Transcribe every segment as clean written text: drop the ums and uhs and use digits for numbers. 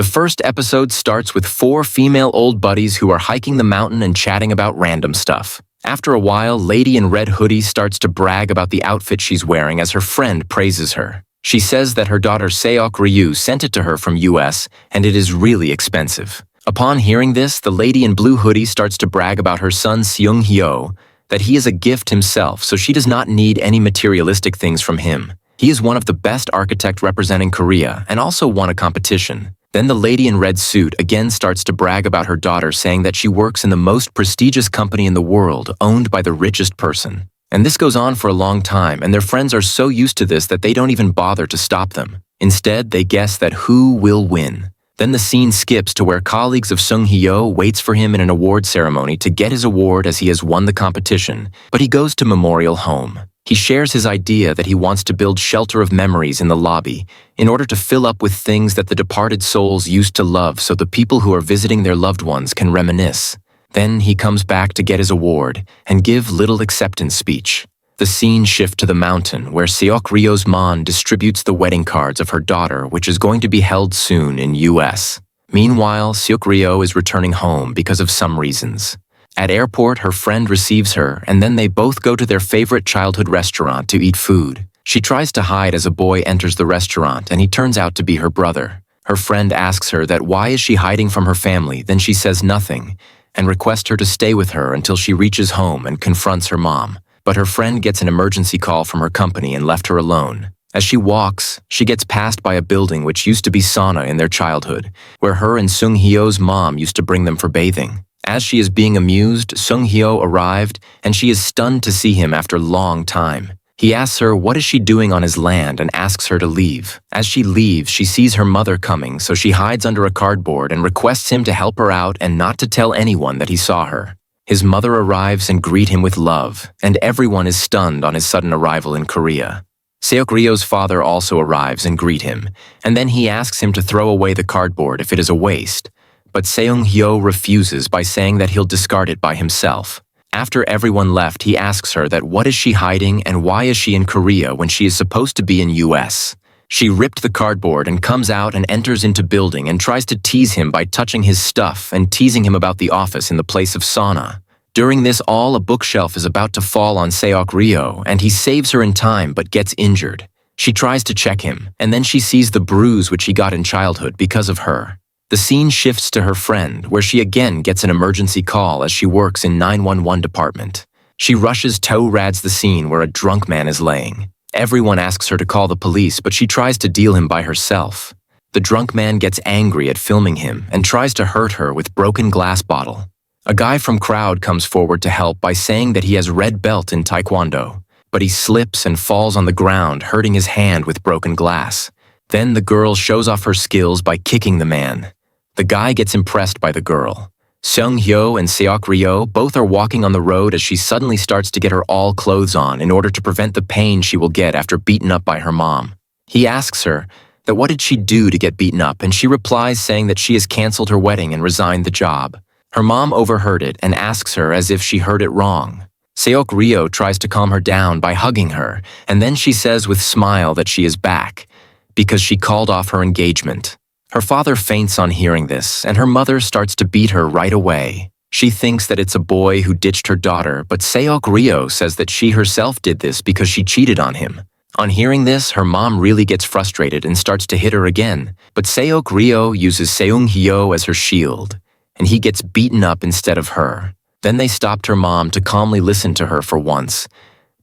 The first episode starts with 4 female old buddies who are hiking the mountain and chatting about random stuff. After a while, Lady in Red Hoodie starts to brag about the outfit she's wearing as her friend praises her. She says that her daughter Seok Ryu sent it to her from US and it is really expensive. Upon hearing this, the Lady in Blue Hoodie starts to brag about her son Seung Hyo, that he is a gift himself, so she does not need any materialistic things from him. He is one of the best architects representing Korea and also won a competition. Then the Lady in Red Suit again starts to brag about her daughter, saying that she works in the most prestigious company in the world, owned by the richest person. And this goes on for a long time, and their friends are so used to this that they don't even bother to stop them. Instead, they guess that who will win. Then the scene skips to where colleagues of Seung Hyo waits for him in an award ceremony to get his award as he has won the competition, but he goes to Memorial Home. He shares his idea that he wants to build shelter of memories in the lobby in order to fill up with things that the departed souls used to love so the people who are visiting their loved ones can reminisce. Then he comes back to get his award and give little acceptance speech. The scene shifts to the mountain where Seok Ryo's mom distributes the wedding cards of her daughter, which is going to be held soon in US. Meanwhile, Seok Ryo is returning home because of some reasons. At airport, her friend receives her, and then they both go to their favorite childhood restaurant to eat food. She tries to hide as a boy enters the restaurant, and he turns out to be her brother. Her friend asks her that why is she hiding from her family, then she says nothing, and requests her to stay with her until she reaches home and confronts her mom. But her friend gets an emergency call from her company and left her alone. As she walks, she gets passed by a building which used to be sauna in their childhood, where her and Seung Hyo's mom used to bring them for bathing. As she is being amused, Seung Hyo arrived, and she is stunned to see him after a long time. He asks her what is she doing on his land and asks her to leave. As she leaves, she sees her mother coming, so she hides under a cardboard and requests him to help her out and not to tell anyone that he saw her. His mother arrives and greets him with love, and everyone is stunned on his sudden arrival in Korea. Seok Ryo's father also arrives and greets him, and then he asks him to throw away the cardboard if it is a waste. But Seung Hyo refuses by saying that he'll discard it by himself. After everyone left, he asks her that what is she hiding and why is she in Korea when she is supposed to be in US. She ripped the cardboard and comes out and enters into building and tries to tease him by touching his stuff and teasing him about the office in the place of sauna. During this all, a bookshelf is about to fall on Seok Ryo, and he saves her in time but gets injured. She tries to check him, and then she sees the bruise which he got in childhood because of her. The scene shifts to her friend, where she again gets an emergency call as she works in 911 department. She rushes to rads the scene where a drunk man is laying. Everyone asks her to call the police, but she tries to deal him by herself. The drunk man gets angry at filming him and tries to hurt her with broken glass bottle. A guy from crowd comes forward to help by saying that he has red belt in Taekwondo, but he slips and falls on the ground, hurting his hand with broken glass. Then the girl shows off her skills by kicking the man. The guy gets impressed by the girl. Seung Hyo and Seok Ryo both are walking on the road as she suddenly starts to get her all clothes on in order to prevent the pain she will get after beaten up by her mom. He asks her that what did she do to get beaten up, and she replies saying that she has canceled her wedding and resigned the job. Her mom overheard it and asks her as if she heard it wrong. Seok Ryo tries to calm her down by hugging her, and then she says with smile that she is back because she called off her engagement. Her father faints on hearing this, and her mother starts to beat her right away. She thinks that it's a boy who ditched her daughter, but Seok Ryo says that she herself did this because she cheated on him. On hearing this, her mom really gets frustrated and starts to hit her again, but Seok Ryo uses Seung Hyo as her shield, and he gets beaten up instead of her. Then they stopped her mom to calmly listen to her for once.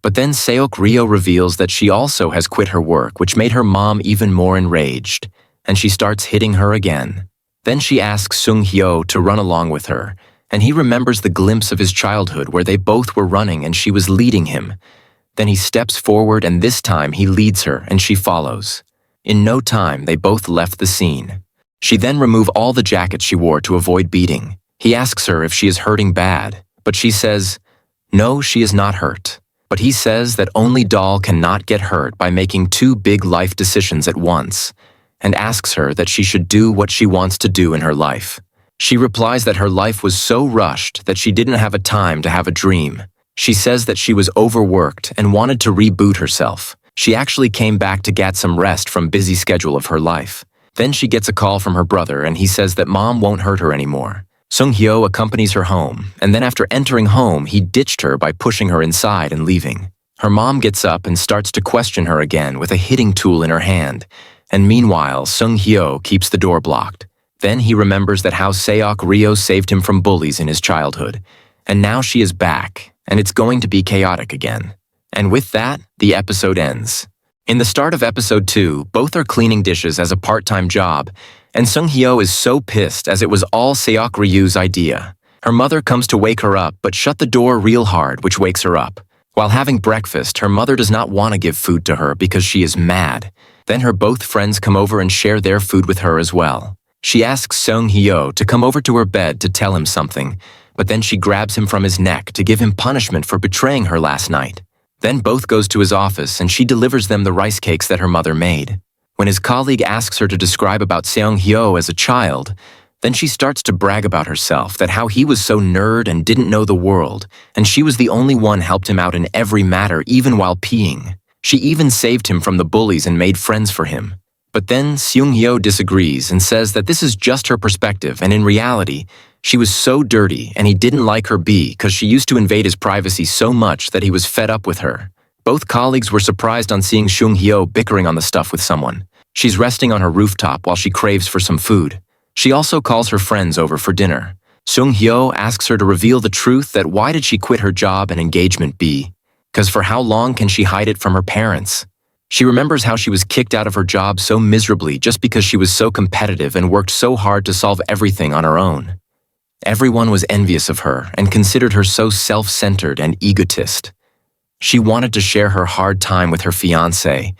But then Seok Ryo reveals that she also has quit her work, which made her mom even more enraged, and she starts hitting her again. Then she asks Seung Hyo to run along with her, and he remembers the glimpse of his childhood where they both were running and she was leading him. Then he steps forward, and this time he leads her and she follows. In no time, they both left the scene. She then removes all the jackets she wore to avoid beating. He asks her if she is hurting bad, but she says, no, she is not hurt. But he says that only doll cannot get hurt by making 2 big life decisions at once, and asks her that she should do what she wants to do in her life. She replies that her life was so rushed that she didn't have a time to have a dream. She says that she was overworked and wanted to reboot herself. She actually came back to get some rest from busy schedule of her life. Then she gets a call from her brother and he says that mom won't hurt her anymore. Sung-hyo accompanies her home, and then after entering home, he ditched her by pushing her inside and leaving. Her mom gets up and starts to question her again with a hitting tool in her hand, and meanwhile, Sung-hyo keeps the door blocked. Then he remembers that how Seok Ryo saved him from bullies in his childhood, and now she is back, and it's going to be chaotic again. And with that, the episode ends. In the start of episode 2, both are cleaning dishes as a part-time job, and Sung-hyo is so pissed as it was all Seok Ryu's idea. Her mother comes to wake her up but shut the door real hard, which wakes her up. While having breakfast, her mother does not want to give food to her because she is mad. Then her both friends come over and share their food with her as well. She asks Sung-hyo to come over to her bed to tell him something, but then she grabs him from his neck to give him punishment for betraying her last night. Then both goes to his office and she delivers them the rice cakes that her mother made. When his colleague asks her to describe about Seong-hyo as a child, then she starts to brag about herself, that how he was so nerd and didn't know the world, and she was the only one helped him out in every matter, even while peeing. She even saved him from the bullies and made friends for him. But then Seung-hyo disagrees and says that this is just her perspective, and in reality, she was so dirty and he didn't like her because she used to invade his privacy so much that he was fed up with her. Both colleagues were surprised on seeing Sung-hyo bickering on the stuff with someone. She's resting on her rooftop while she craves for some food. She also calls her friends over for dinner. Sung-hyo asks her to reveal the truth that why did she quit her job and engagement be? 'Cause for how long can she hide it from her parents? She remembers how she was kicked out of her job so miserably just because she was so competitive and worked so hard to solve everything on her own. Everyone was envious of her and considered her so self-centered and egotist. She wanted to share her hard time with her fiancé,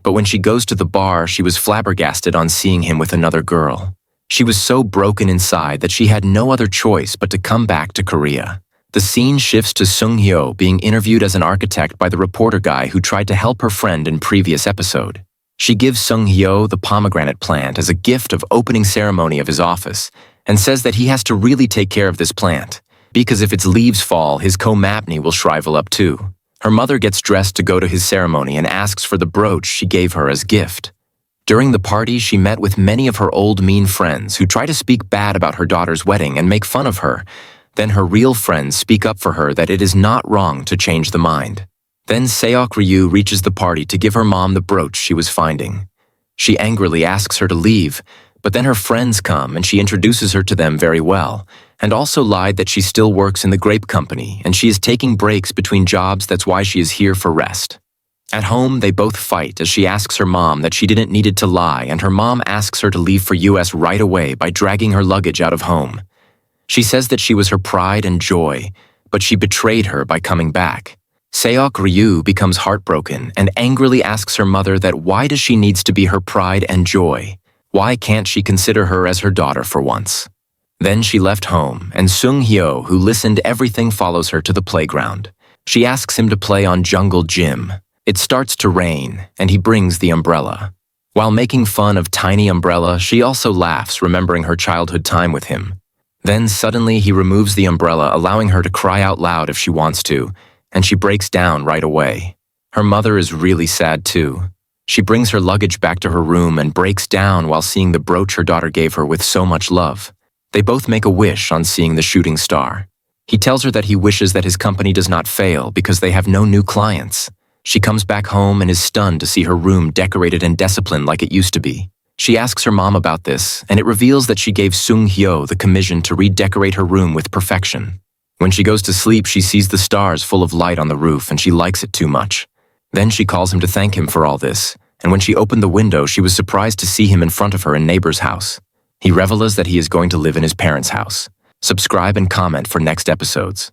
but when she goes to the bar, she was flabbergasted on seeing him with another girl. She was so broken inside that she had no other choice but to come back to Korea. The scene shifts to Sung-hyo being interviewed as an architect by the reporter guy who tried to help her friend in previous episode. She gives Sung-hyo the pomegranate plant as a gift of opening ceremony of his office and says that he has to really take care of this plant, because if its leaves fall, his co-mapney will shrivel up too. Her mother gets dressed to go to his ceremony and asks for the brooch she gave her as gift. During the party, she met with many of her old mean friends who try to speak bad about her daughter's wedding and make fun of her. Then her real friends speak up for her that it is not wrong to change the mind. Then Seok Ryu reaches the party to give her mom the brooch she was finding. She angrily asks her to leave, but then her friends come and she introduces her to them very well, and also lied that she still works in the grape company and she is taking breaks between jobs, that's why she is here for rest. At home, they both fight as she asks her mom that she didn't need to lie, and her mom asks her to leave for US right away by dragging her luggage out of home. She says that she was her pride and joy, but she betrayed her by coming back. Seok Ryu becomes heartbroken and angrily asks her mother that why does she needs to be her pride and joy? Why can't she consider her as her daughter for once? Then she left home, and Sung-hyo, who listened everything, follows her to the playground. She asks him to play on jungle gym. It starts to rain, and he brings the umbrella. While making fun of Tiny Umbrella, she also laughs, remembering her childhood time with him. Then suddenly he removes the umbrella, allowing her to cry out loud if she wants to, and she breaks down right away. Her mother is really sad too. She brings her luggage back to her room and breaks down while seeing the brooch her daughter gave her with so much love. They both make a wish on seeing the shooting star. He tells her that he wishes that his company does not fail because they have no new clients. She comes back home and is stunned to see her room decorated and disciplined like it used to be. She asks her mom about this, and it reveals that she gave Sung-hyo the commission to redecorate her room with perfection. When she goes to sleep, she sees the stars full of light on the roof and she likes it too much. Then she calls him to thank him for all this, and when she opened the window, she was surprised to see him in front of her in neighbor's house. He reveals that he is going to live in his parents' house. Subscribe and comment for next episodes.